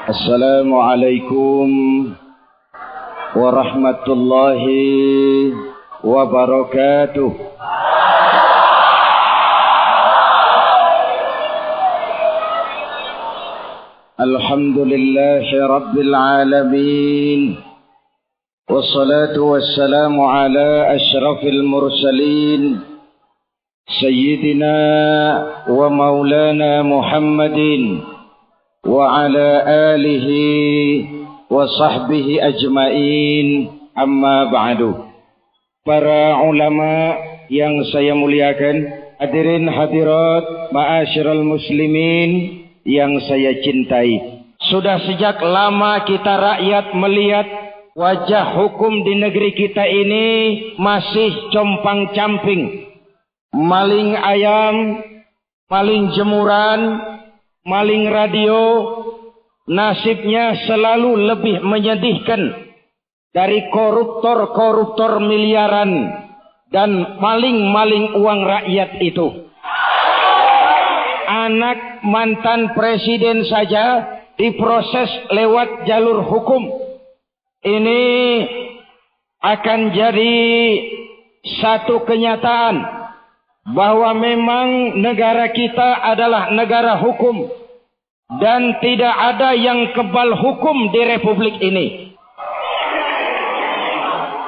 Assalamualaikum warahmatullahi wabarakatuh. Alhamdulillahi rabbil alamin. Wassalatu wassalamu ala asyrafil mursalin Sayyidina wa maulana Muhammadin wa ala alihi wa sahbihi ajmain, amma ba'du. Para ulama yang saya muliakan, hadirin hadirat ma'asyiral muslimin yang saya cintai, sudah sejak lama kita rakyat melihat wajah hukum di negeri kita ini masih compang-camping. Maling ayam, maling jemuran, maling radio, nasibnya selalu lebih menyedihkan dari koruptor-koruptor miliaran dan maling-maling uang rakyat itu. Anak mantan presiden saja diproses lewat jalur hukum. Ini akan jadi satu kenyataan bahwa memang negara kita adalah negara hukum dan tidak ada yang kebal hukum di republik ini.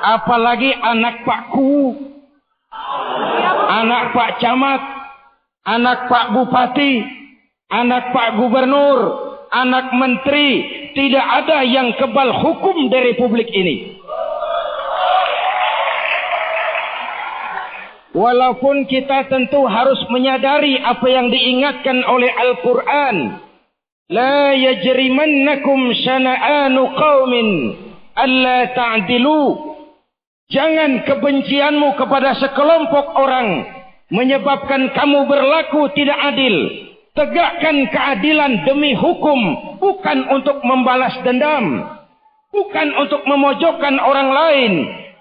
Apalagi anak Pak Ku, anak Pak Camat, anak Pak Bupati, anak Pak Gubernur, anak Menteri, tidak ada yang kebal hukum di republik ini. Walaupun kita tentu harus menyadari apa yang diingatkan oleh Al-Quran. La yajrimannakum syana'anu qawmin alla ta'dilu. Jangan kebencianmu kepada sekelompok orang menyebabkan kamu berlaku tidak adil. Tegakkan keadilan demi hukum, bukan untuk membalas dendam, bukan untuk memojokkan orang lain,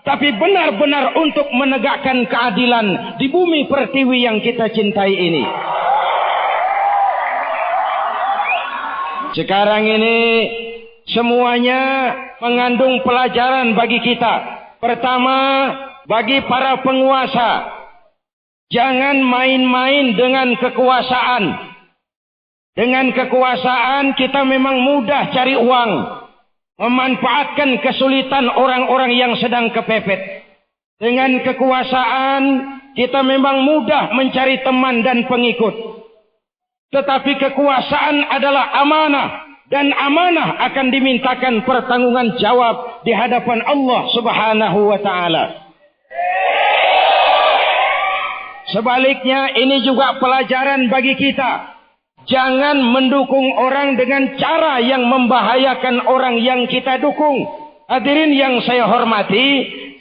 tapi benar-benar untuk menegakkan keadilan di bumi pertiwi yang kita cintai ini. Sekarang ini semuanya mengandung pelajaran bagi kita. Pertama, bagi para penguasa, jangan main-main dengan kekuasaan. Dengan kekuasaan kita memang mudah cari uang, memanfaatkan kesulitan orang-orang yang sedang kepepet. Dengan kekuasaan kita memang mudah mencari teman dan pengikut. Tetapi kekuasaan adalah amanah, dan amanah akan dimintakan pertanggungan jawab di hadapan Allah Subhanahu wa taala. Sebaliknya ini juga pelajaran bagi kita. Jangan mendukung orang dengan cara yang membahayakan orang yang kita dukung. Hadirin yang saya hormati,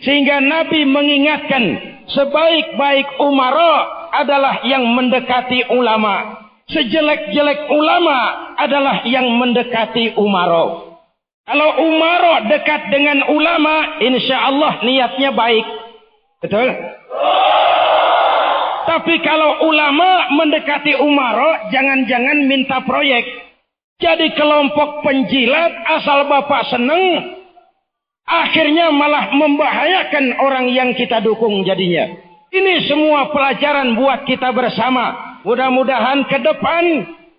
sehingga Nabi mengingatkan sebaik-baik umara adalah yang mendekati ulama. Sejelek-jelek ulama adalah yang mendekati umara. Kalau umara dekat dengan ulama, insya Allah niatnya baik. Betul? Tapi kalau ulama mendekati umara, jangan-jangan minta proyek. Jadi kelompok penjilat asal bapak seneng, akhirnya malah membahayakan orang yang kita dukung jadinya. Ini semua pelajaran buat kita bersama. Mudah-mudahan ke depan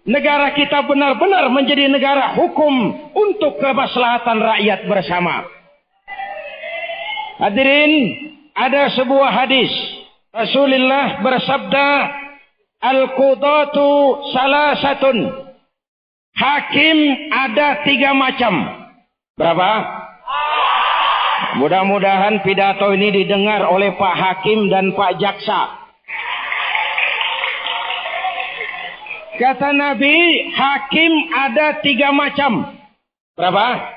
negara kita benar-benar menjadi negara hukum untuk kemaslahatan rakyat bersama. Hadirin, ada sebuah hadis. Rasulullah bersabda, Al-Qudatu salasatun. Hakim ada 3 macam. Berapa? Mudah-mudahan pidato ini didengar oleh Pak Hakim dan Pak Jaksa. Kata Nabi, hakim ada 3 macam. Berapa?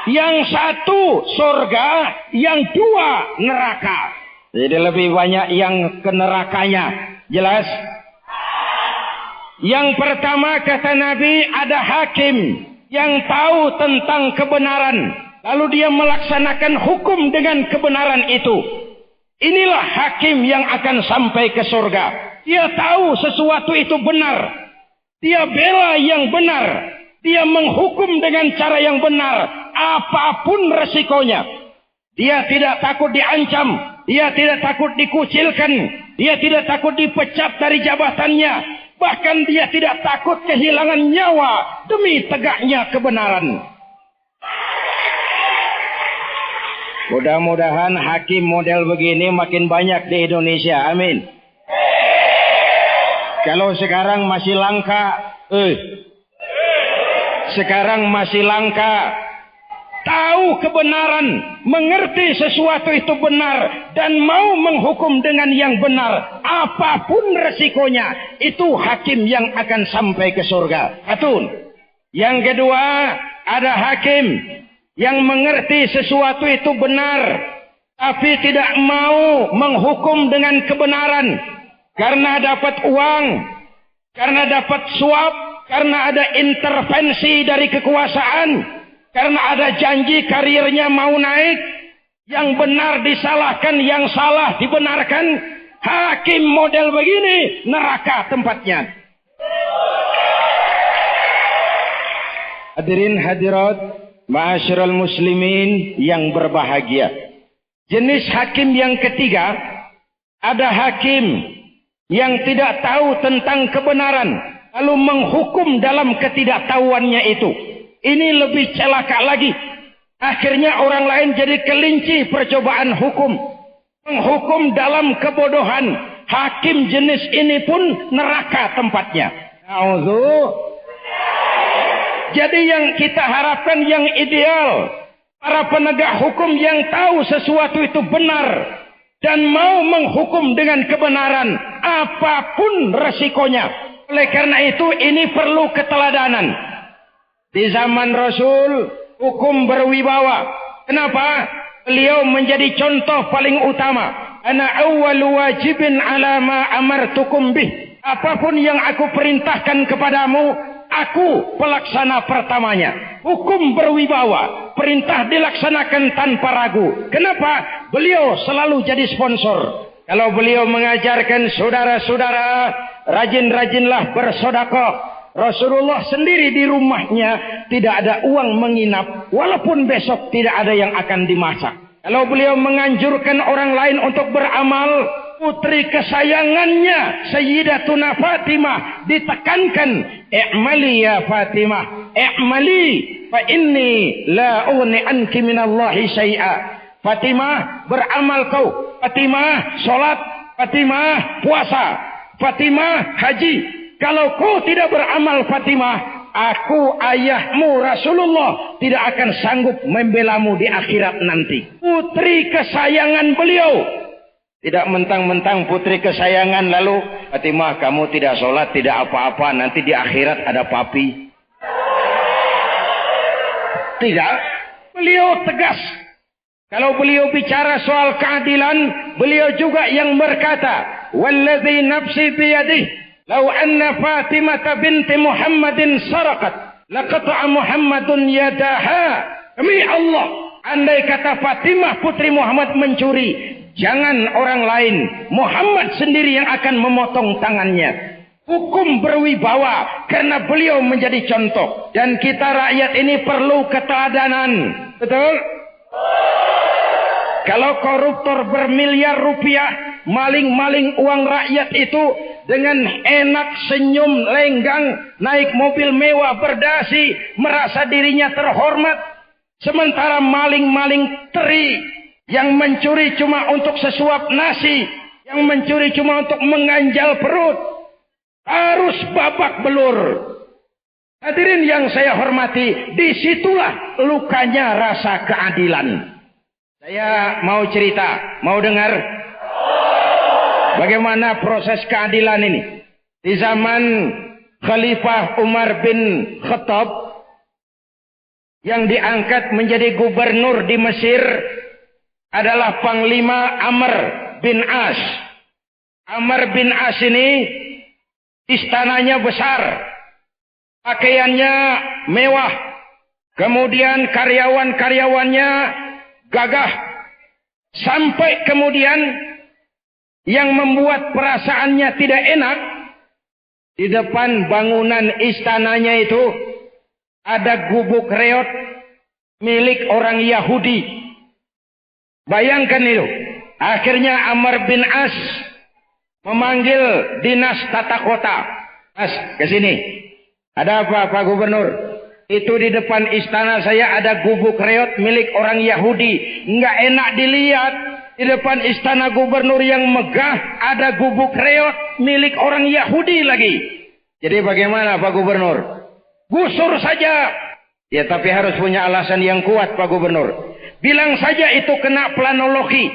Yang 1 surga, yang 2 neraka. Jadi lebih banyak yang ke nerakanya. Jelas? Yang pertama kata Nabi, ada hakim yang tahu tentang kebenaran, lalu dia melaksanakan hukum dengan kebenaran itu. Inilah hakim yang akan sampai ke surga. Dia tahu sesuatu itu benar. Dia bela yang benar. Dia menghukum dengan cara yang benar, apapun resikonya. Dia tidak takut diancam, dia tidak takut dikucilkan, dia tidak takut dipecat dari jabatannya, bahkan dia tidak takut kehilangan nyawa demi tegaknya kebenaran. Mudah-mudahan hakim model begini makin banyak di Indonesia. Amin. Kalau sekarang masih langka, sekarang masih langka, tahu kebenaran, mengerti sesuatu itu benar, dan mau menghukum dengan yang benar, apapun resikonya, itu hakim yang akan sampai ke surga. Satu. Yang kedua, ada hakim yang mengerti sesuatu itu benar, tapi tidak mau menghukum dengan kebenaran, karena dapat uang, karena dapat suap, karena ada intervensi dari kekuasaan, karena ada janji karirnya mau naik, yang benar disalahkan, yang salah dibenarkan. Hakim model begini, neraka tempatnya. Hadirin hadirat, ma'asyiral muslimin yang berbahagia. Jenis hakim yang ketiga, ada hakim yang tidak tahu tentang kebenaran, lalu menghukum dalam ketidaktahuannya itu. Ini lebih celaka lagi. Akhirnya orang lain jadi kelinci percobaan hukum. Menghukum dalam kebodohan. Hakim jenis ini pun neraka tempatnya. Jadi yang kita harapkan yang ideal, para penegak hukum yang tahu sesuatu itu benar dan mau menghukum dengan kebenaran, apapun resikonya. Oleh karena itu ini perlu keteladanan. Di zaman Rasul, hukum berwibawa. Kenapa? Beliau menjadi contoh paling utama. Ana awwalu wajibin ala ma amartukum bih. Apapun yang aku perintahkan kepadamu, aku pelaksana pertamanya. Hukum berwibawa. Perintah dilaksanakan tanpa ragu. Kenapa? Beliau selalu jadi sponsor. Kalau beliau mengajarkan saudara-saudara, rajin-rajinlah bersedekah. Rasulullah sendiri di rumahnya tidak ada uang menginap, walaupun besok tidak ada yang akan dimasak. Kalau beliau menganjurkan orang lain untuk beramal, putri kesayangannya Sayyidatuna Fatimah ditekankan, i'mali ya Fatimah, i'mali fa inni la ughni anki minallahi syai'a. Fatimah, beramal kau. Fatimah, salat. Fatimah, puasa. Fatimah, haji. Kalau kau tidak beramal Fatimah, aku ayahmu Rasulullah tidak akan sanggup membelamu di akhirat nanti. Putri kesayangan beliau. Tidak mentang-mentang putri kesayangan lalu, Fatimah kamu tidak sholat, tidak apa-apa, nanti di akhirat ada papi. Tidak. Beliau tegas. Kalau beliau bicara soal keadilan, beliau juga yang berkata, "Walladzi nafsi biyadihi, law anna Fatimah binti Muhammadin saraqat, laqata'a Muhammadun yadaha." Demi Allah, andai kata Fatimah putri Muhammad mencuri, jangan orang lain, Muhammad sendiri yang akan memotong tangannya. Hukum berwibawa karena beliau menjadi contoh. Dan kita rakyat ini perlu keteladanan. Betul? Kalau koruptor bermiliar rupiah, maling-maling uang rakyat itu dengan enak senyum lenggang, naik mobil mewah berdasi, merasa dirinya terhormat. Sementara maling-maling teri yang mencuri cuma untuk sesuap nasi, yang mencuri cuma untuk mengganjal perut, harus babak belur. Hadirin yang saya hormati, disitulah lukanya rasa keadilan. Saya mau cerita, mau dengar bagaimana proses keadilan ini. Di zaman Khalifah Umar bin Khattab yang diangkat menjadi gubernur di Mesir adalah Panglima Amr bin As. Amr bin As ini istananya besar, pakaiannya mewah, kemudian karyawan-karyawannya gagah, sampai kemudian yang membuat perasaannya tidak enak, di depan bangunan istananya itu ada gubuk reot milik orang Yahudi. Bayangkan itu. Akhirnya Amr bin As memanggil dinas tata kota. Mas, ke sini. Ada apa, Pak Gubernur? Itu di depan istana saya ada gubuk reot milik orang Yahudi. Nggak enak dilihat. Di depan istana gubernur yang megah ada gubuk reot milik orang Yahudi lagi. Jadi bagaimana, Pak Gubernur? Gusur saja. Ya, tapi harus punya alasan yang kuat, Pak Gubernur. Bilang saja itu kena planologi.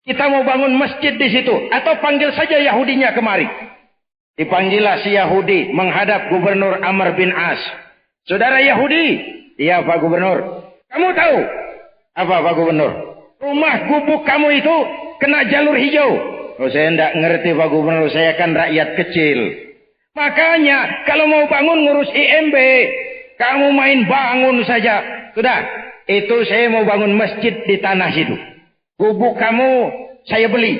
Kita mau bangun masjid di situ. Atau panggil saja Yahudinya kemari. Dipanggillah si Yahudi menghadap Gubernur Amr bin As. Saudara Yahudi. Iya, Pak Gubernur. Kamu tahu apa, Pak Gubernur? Rumah gubuk kamu itu kena jalur hijau. Oh, saya tidak ngerti, Pak Gubernur. Saya kan rakyat kecil. Makanya kalau mau bangun ngurus IMB, kamu main bangun saja. Sudah, itu saya mau bangun masjid di tanah situ. Gubuk kamu saya beli.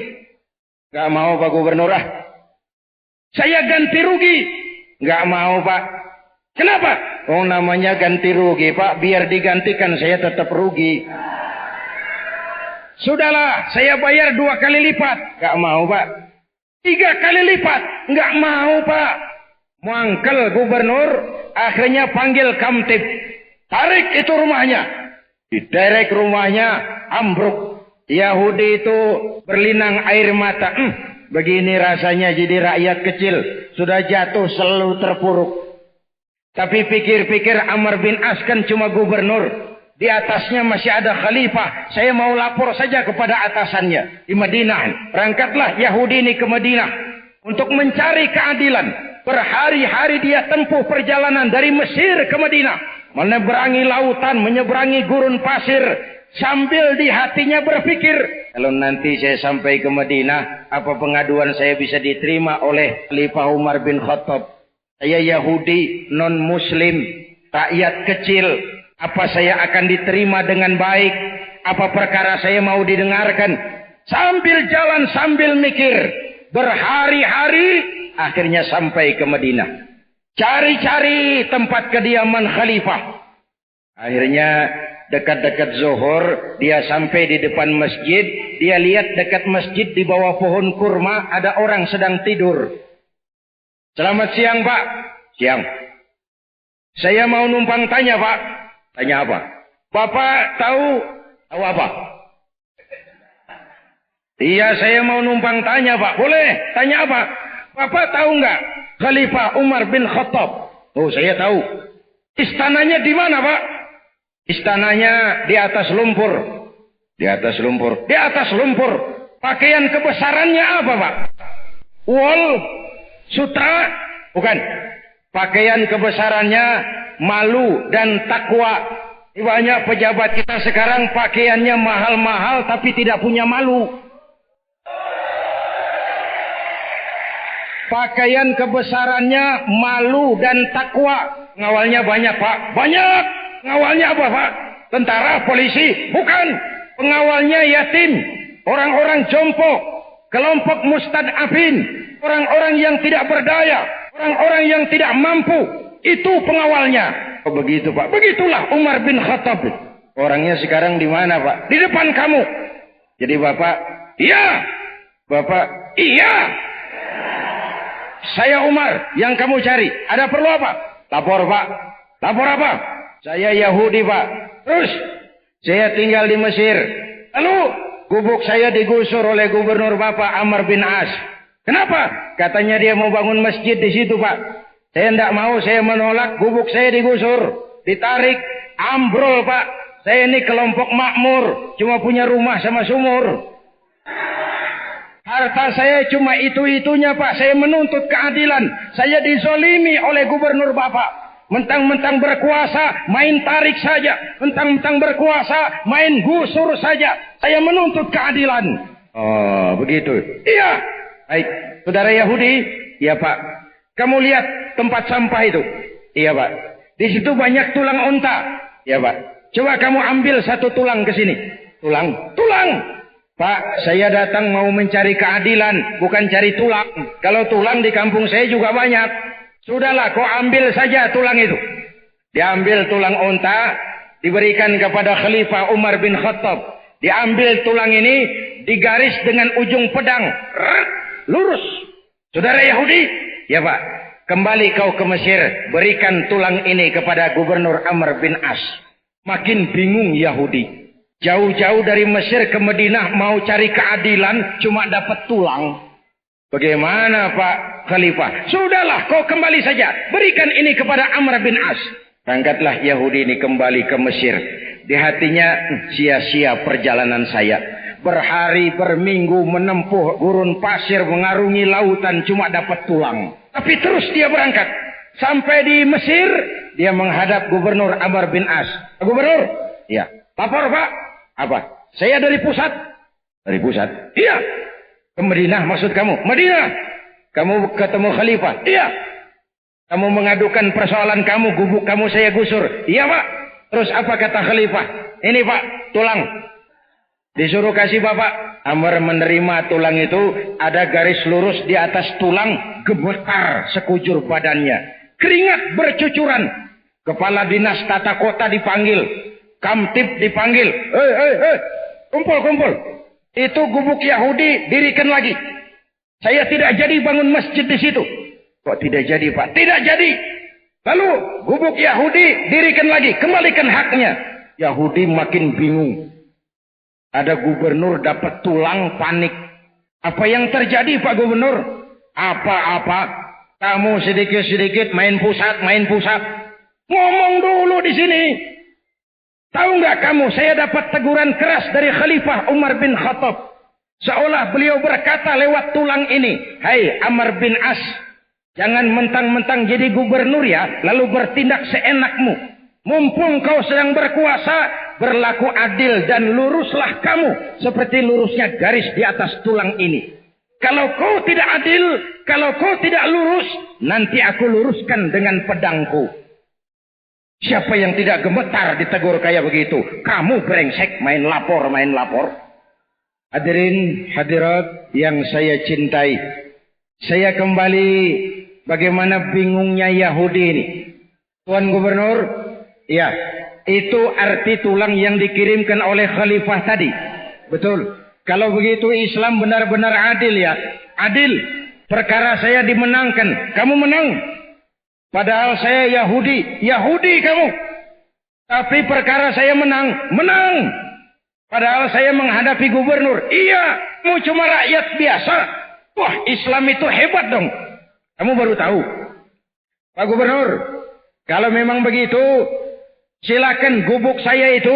Gak mau, Pak Gubernur. Saya ganti rugi. Gak mau, Pak. Kenapa? Oh, namanya ganti rugi, Pak. Biar digantikan saya tetap rugi. Sudahlah, saya bayar 2 kali lipat. Gak mau, Pak. 3 kali lipat. Gak mau, Pak. Mangkel Gubernur. Akhirnya panggil Kamtib. Tarik itu rumahnya. Diderek rumahnya. Ambruk. Yahudi itu berlinang air mata. Begini rasanya jadi rakyat kecil. Sudah jatuh selalu terpuruk. Tapi pikir-pikir Amr bin As kan cuma gubernur. Di atasnya masih ada khalifah. Saya mau lapor saja kepada atasannya di Madinah. Berangkatlah Yahudi ini ke Madinah untuk mencari keadilan. Berhari-hari dia tempuh perjalanan dari Mesir ke Madinah. Menyeberangi lautan, menyeberangi gurun pasir. Sambil di hatinya berpikir, kalau nanti saya sampai ke Madinah, apa pengaduan saya bisa diterima oleh Khalifah Umar bin Khattab? Saya Yahudi, non-Muslim, rakyat kecil. Apa saya akan diterima dengan baik? Apa perkara saya mau didengarkan? Sambil jalan, sambil mikir. Berhari-hari, akhirnya sampai ke Madinah. Cari-cari tempat kediaman khalifah. Akhirnya dekat-dekat zuhur, dia sampai di depan masjid. Dia lihat dekat masjid di bawah pohon kurma, ada orang sedang tidur. Selamat siang, Pak. Siang. Saya mau numpang tanya, Pak. Tanya apa? Bapak tahu apa? Iya, saya mau numpang tanya, Pak. Boleh? Tanya apa? Bapak tahu nggak Khalifah Umar bin Khattab? Oh, saya tahu. Istananya di mana, Pak? Istananya di atas lumpur. Di atas lumpur. Di atas lumpur. Pakaian kebesarannya apa, Pak? Wol, sutra? Bukan. Pakaian kebesarannya malu dan takwa. Banyak pejabat kita sekarang pakaiannya mahal-mahal tapi tidak punya malu. Pakaian kebesarannya malu dan takwa. Ngawalnya banyak, Pak. Banyak. Ngawalnya apa, Pak? Tentara, polisi? Bukan. Pengawalnya yatim. Orang-orang jompo. Kelompok mustad'afin. Orang-orang yang tidak berdaya. Orang-orang yang tidak mampu. Itu pengawalnya. Oh, begitu, Pak. Begitulah Umar bin Khattab. Orangnya sekarang di mana, Pak? Di depan kamu. Jadi Bapak, iya. Bapak, iya. Saya Umar yang kamu cari. Ada perlu apa? Lapor, Pak. Lapor apa? Saya Yahudi, Pak. Terus, saya tinggal di Mesir. Lalu, gubuk saya digusur oleh gubernur Bapak Amr bin As. Kenapa? Katanya dia mau bangun masjid di situ, Pak. Saya tidak mau, saya menolak. Gubuk saya digusur. Ditarik. Ambrol, Pak. Saya ini kelompok makmur. Cuma punya rumah sama sumur. Harta saya cuma itu-itunya, Pak. Saya menuntut keadilan. Saya dizolimi oleh gubernur Bapak. Mentang-mentang berkuasa, main tarik saja. Mentang-mentang berkuasa, main gusur saja. Saya menuntut keadilan. Oh, begitu. Iya. Baik. Saudara Yahudi. Iya, Pak. Kamu lihat tempat sampah itu. Iya, Pak. Di situ banyak tulang unta. Iya, Pak. Coba kamu ambil 1 tulang ke sini. Tulang. Tulang. Pak, saya datang mau mencari keadilan, bukan cari tulang. Kalau tulang di kampung saya juga banyak. Sudahlah, kau ambil saja tulang itu. Diambil tulang unta, diberikan kepada Khalifah Umar bin Khattab. Diambil tulang ini, digaris dengan ujung pedang. Lurus. Saudara Yahudi? Ya Pak. Kembali kau ke Mesir. Berikan tulang ini kepada Gubernur Amr bin As. Makin bingung Yahudi. Jauh-jauh dari Mesir ke Madinah mau cari keadilan. Cuma dapat tulang. Bagaimana Pak Khalifah? Sudahlah kau kembali saja. Berikan ini kepada Amr bin As. Berangkatlah Yahudi ini kembali ke Mesir. Di hatinya, sia-sia perjalanan saya. Berhari berminggu menempuh gurun pasir, mengarungi lautan, cuma dapat tulang. Tapi terus dia berangkat. Sampai di Mesir, dia menghadap Gubernur Amr bin As. Gubernur? Ya. Lapor Pak. Apa? Saya dari pusat. Dari pusat? Iya. Ke Madinah maksud kamu? Madinah. Kamu ketemu Khalifah? Iya. Kamu mengadukan persoalan kamu, gubuk kamu saya gusur. Iya Pak. Terus apa kata Khalifah? Ini Pak, tulang. Disuruh kasih Bapak. Amr menerima tulang itu. Ada garis lurus di atas tulang. Gemetar sekujur badannya. Keringat bercucuran. Kepala dinas tata kota dipanggil. Kamtib dipanggil. Kumpul. Itu gubuk Yahudi dirikan lagi. Saya tidak jadi bangun masjid di situ. Kok tidak jadi Pak? Tidak jadi. Lalu gubuk Yahudi dirikan lagi. Kembalikan haknya. Yahudi makin bingung. Ada gubernur dapat tulang, panik. Apa yang terjadi Pak Gubernur? Apa-apa. Kamu sedikit-sedikit main pusat. Ngomong dulu di sini. Tahu nggak kamu, saya dapat teguran keras dari Khalifah Umar bin Khattab. Seolah beliau berkata lewat tulang ini. Hai Amr bin As. Jangan mentang-mentang jadi gubernur ya, lalu bertindak seenakmu. Mumpung kau sedang berkuasa, berlaku adil dan luruslah kamu. Seperti lurusnya garis di atas tulang ini. Kalau kau tidak adil, kalau kau tidak lurus, nanti aku luruskan dengan pedangku. Siapa yang tidak gemetar ditegur kayak begitu? Kamu brengsek, main lapor. Hadirin hadirat yang saya cintai. Saya kembali bagaimana bingungnya Yahudi ini. Tuan Gubernur, ya, itu arti tulang yang dikirimkan oleh Khalifah tadi. Betul. Kalau begitu Islam benar-benar adil ya. Adil. Perkara saya dimenangkan. Kamu menang. Padahal saya Yahudi. Yahudi kamu. Tapi perkara saya menang. Menang. Padahal saya menghadapi gubernur. Iya. Kamu cuma rakyat biasa. Wah, Islam itu hebat dong. Kamu baru tahu. Pak Gubernur. Kalau memang begitu. Silakan gubuk saya itu.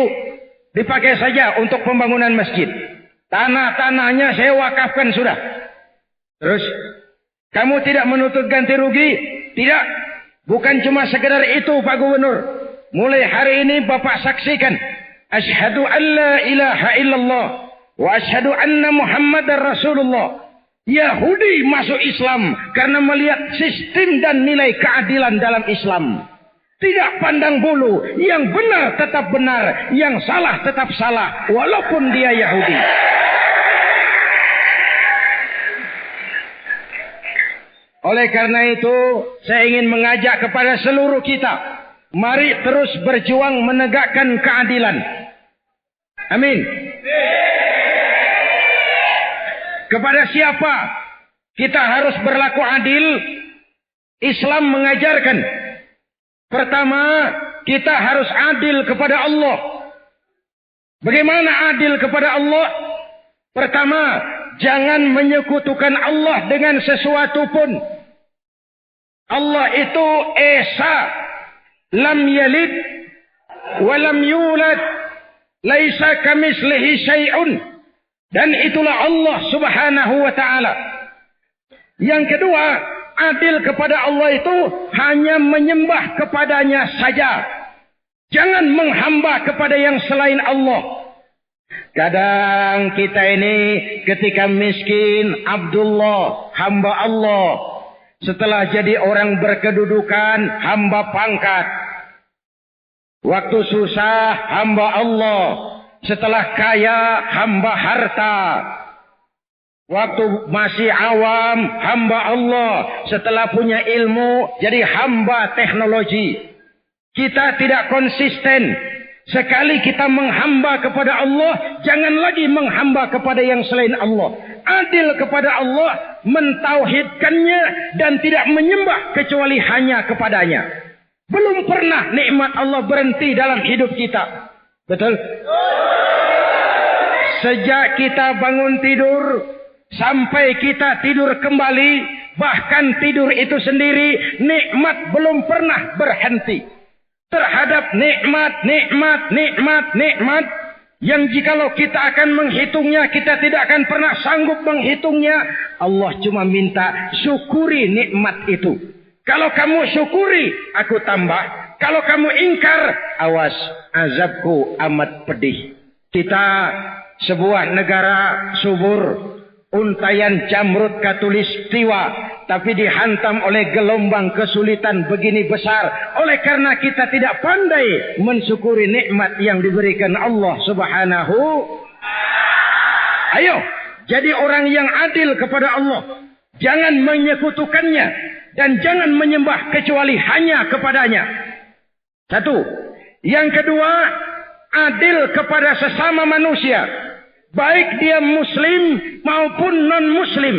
Dipakai saja untuk pembangunan masjid. Tanah-tanahnya saya wakafkan sudah. Terus. Kamu tidak menuntut ganti rugi? Tidak. Bukan cuma sekedar itu Pak Gubernur. Mulai hari ini Bapak saksikan. Asyhadu an la ilaha illallah. Wa asyhadu anna Muhammadar Rasulullah. Yahudi masuk Islam. Karena melihat sistem dan nilai keadilan dalam Islam. Tidak pandang bulu. Yang benar tetap benar. Yang salah tetap salah. Walaupun dia Yahudi. Oleh karena itu, saya ingin mengajak kepada seluruh kita. Mari terus berjuang menegakkan keadilan. Amin. Kepada siapa kita harus berlaku adil? Islam mengajarkan. Pertama, kita harus adil kepada Allah. Bagaimana adil kepada Allah? Pertama, jangan menyekutukan Allah dengan sesuatu pun. Allah itu Esa. Lam yalid. Walam yulad. Laisa kamislihi syai'un. Dan itulah Allah subhanahu wa ta'ala. Yang kedua, adil kepada Allah itu hanya menyembah kepadanya saja. Jangan menghamba kepada yang selain Allah. Kadang kita ini ketika miskin, Abdullah, hamba Allah. Setelah jadi orang berkedudukan, hamba pangkat. Waktu susah, hamba Allah. Setelah kaya, hamba harta. Waktu masih awam, hamba Allah. Setelah punya ilmu, jadi hamba teknologi. Kita tidak konsisten. Sekali kita menghamba kepada Allah, jangan lagi menghamba kepada yang selain Allah. Adil kepada Allah, mentauhidkannya dan tidak menyembah kecuali hanya kepadanya. Belum pernah nikmat Allah berhenti dalam hidup kita. Betul? Sejak kita bangun tidur sampai kita tidur kembali, bahkan tidur itu sendiri, nikmat belum pernah berhenti. Terhadap nikmat yang jikalau kita akan menghitungnya, kita tidak akan pernah sanggup menghitungnya. Allah cuma minta syukuri nikmat itu. Kalau kamu syukuri, aku tambah. Kalau kamu ingkar, awas, azabku amat pedih. Kita sebuah negara subur, untayan Jamrud Katulistiwa, tapi dihantam oleh gelombang kesulitan begini besar. Oleh karena kita tidak pandai mensyukuri nikmat yang diberikan Allah Subhanahu. Ayo, jadi orang yang adil kepada Allah. Jangan menyekutukannya dan jangan menyembah kecuali hanya kepadanya. Satu. Yang kedua, adil kepada sesama manusia. Baik dia muslim maupun non-muslim.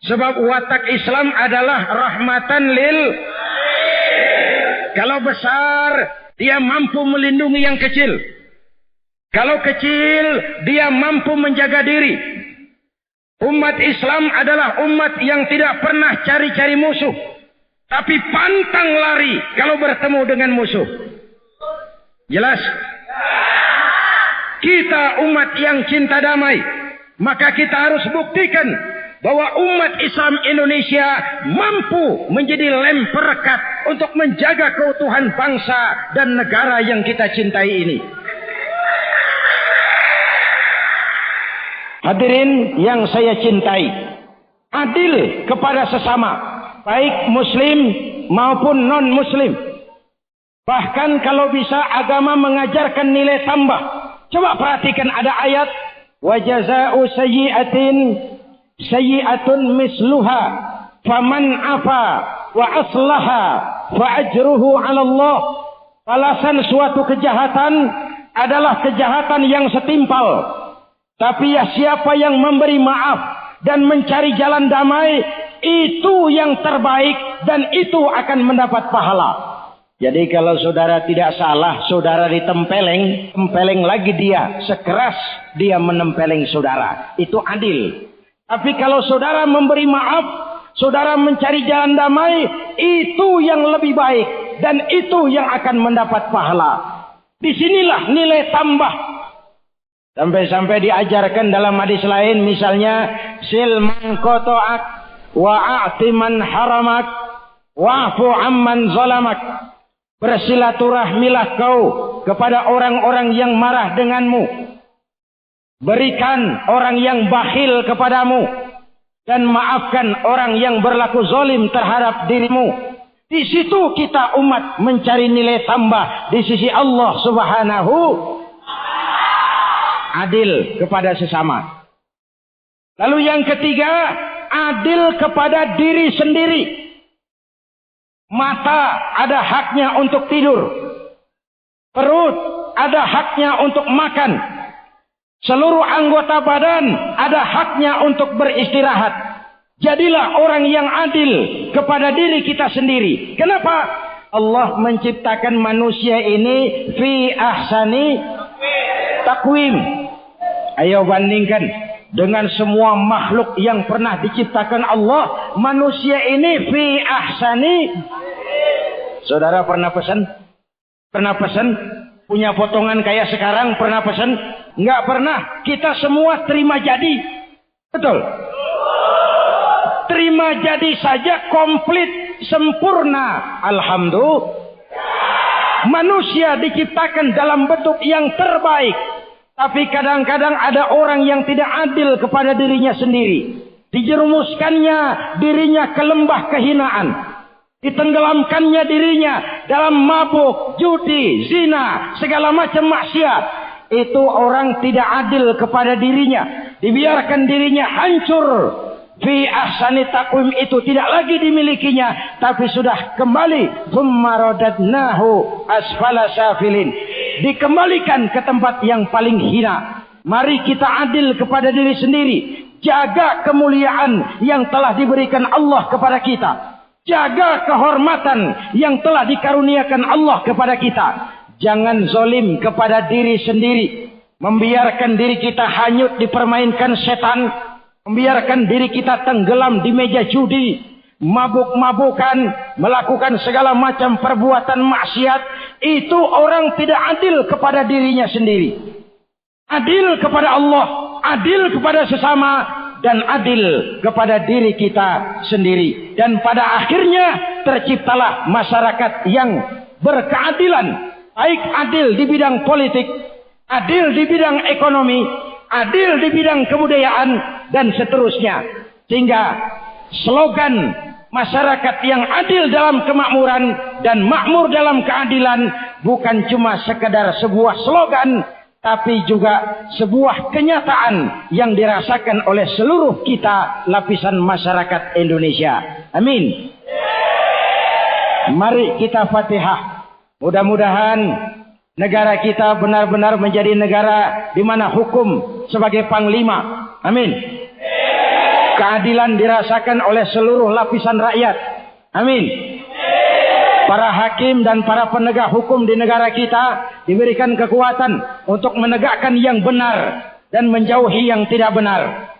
Sebab watak Islam adalah rahmatan lil. Kalau besar, dia mampu melindungi yang kecil. Kalau kecil, dia mampu menjaga diri. Umat Islam adalah umat yang tidak pernah cari-cari musuh. Tapi pantang lari kalau bertemu dengan musuh. Jelas? Kita umat yang cinta damai. Maka kita harus buktikan bahwa umat Islam Indonesia mampu menjadi lem perekat untuk menjaga keutuhan bangsa dan negara yang kita cintai ini. Hadirin yang saya cintai, adil kepada sesama, baik muslim maupun non-muslim. Bahkan kalau bisa agama mengajarkan nilai tambah. Coba perhatikan ada ayat, wa jazaa'u sayyi'atin sayyi'atun misluha faman afa wa aslaha fa ajruhu 'ala Allah. Balasan suatu kejahatan adalah kejahatan yang setimpal. Tapi ya siapa yang memberi maaf dan mencari jalan damai, itu yang terbaik dan itu akan mendapat pahala. Jadi kalau saudara tidak salah, saudara ditempeleng, tempeleng lagi dia, sekeras dia menempeleng saudara. Itu adil. Tapi kalau saudara memberi maaf, saudara mencari jalan damai, itu yang lebih baik dan itu yang akan mendapat pahala. Disinilah nilai tambah. Sampai-sampai diajarkan dalam hadis lain, misalnya silman qata'ak wa'ati man haramak wa'fu amman zalamak. Bersilaturahmilah kau kepada orang-orang yang marah denganmu. Berikan orang yang bakhil kepadamu. Dan maafkan orang yang berlaku zalim terhadap dirimu. Di situ kita umat mencari nilai tambah di sisi Allah Subhanahu. Adil kepada sesama. Lalu yang ketiga, adil kepada diri sendiri. Mata ada haknya untuk tidur. Perut ada haknya untuk makan. Seluruh anggota badan ada haknya untuk beristirahat. Jadilah orang yang adil kepada diri kita sendiri. Kenapa? Allah menciptakan manusia ini fi ahsani takwim. Ayo bandingkan dengan semua makhluk yang pernah diciptakan Allah, manusia ini fi ahsani. Saudara pernah pesan? Pernah pesan? Punya potongan kayak sekarang pernah pesan? Enggak pernah. Kita semua terima jadi. Betul? Terima jadi saja komplit, sempurna. Alhamdulillah. Manusia diciptakan dalam bentuk yang terbaik. Tapi kadang-kadang ada orang yang tidak adil kepada dirinya sendiri. Dijerumuskannya dirinya ke lembah kehinaan. Ditenggelamkannya dirinya dalam mabuk, judi, zina, segala macam maksiat. Itu orang tidak adil kepada dirinya. Dibiarkan dirinya hancur fi ahsani taqwim itu tidak lagi dimilikinya, tapi sudah kembali, thumma radadnahu asfala safilin, dikembalikan ke tempat yang paling hina. Mari kita adil kepada diri sendiri, jaga kemuliaan yang telah diberikan Allah kepada kita, jaga kehormatan yang telah dikaruniakan Allah kepada kita. Jangan zalim kepada diri sendiri, membiarkan diri kita hanyut dipermainkan setan, membiarkan diri kita tenggelam di meja judi, mabuk-mabukan, melakukan segala macam perbuatan maksiat. Itu orang tidak adil kepada dirinya sendiri, adil kepada Allah, adil kepada sesama, dan adil kepada diri kita sendiri. Dan pada akhirnya terciptalah masyarakat yang berkeadilan, baik adil di bidang politik, adil di bidang ekonomi, adil di bidang kebudayaan, dan seterusnya. Sehingga slogan masyarakat yang adil dalam kemakmuran dan makmur dalam keadilan bukan cuma sekedar sebuah slogan, tapi juga sebuah kenyataan yang dirasakan oleh seluruh kita lapisan masyarakat Indonesia. Amin. Mari kita Fatihah. Mudah-mudahan negara kita benar-benar menjadi negara di mana hukum sebagai panglima. Amin. Keadilan dirasakan oleh seluruh lapisan rakyat. Amin. Para hakim dan para penegak hukum di negara kita diberikan kekuatan untuk menegakkan yang benar dan menjauhi yang tidak benar.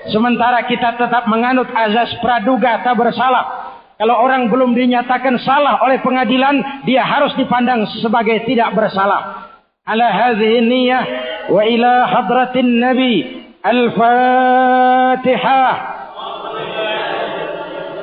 Sementara kita tetap menganut azas praduga tak bersalah. Kalau orang belum dinyatakan salah oleh pengadilan, dia harus dipandang sebagai tidak bersalah. Ala hadhihi niyyah wa ila hadratin nabi. Al-Fatihah.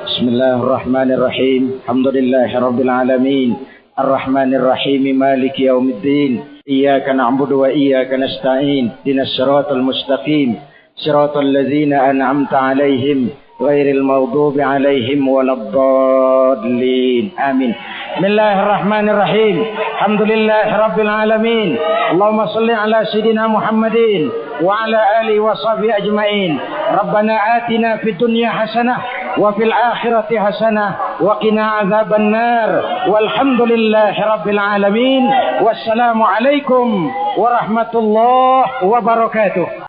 Bismillahirrahmanirrahim. Alhamdulillahirabbil alamin. Ar-Rahmanir Rahim. Maliki yaumiddin. Iyyaka na'budu wa iyyaka nasta'in. Ihdinas siratal mustaqim. Siratal ladzina an'amta 'alaihim ghairil maghdubi 'alaihim waladdallin. Amin. Bismillahirrahmanirrahim. Alhamdulillahirabbil alamin. Allahumma shalli ala sayidina Muhammadin wa ala alihi wa sahbihi ajmain. Rabbana atina fid dunya hasanah wa fil akhirati hasanah wa qina adzaban nar. Walhamdulillahirabbil alamin. Wassalamu alaikum warahmatullahi wabarakatuh.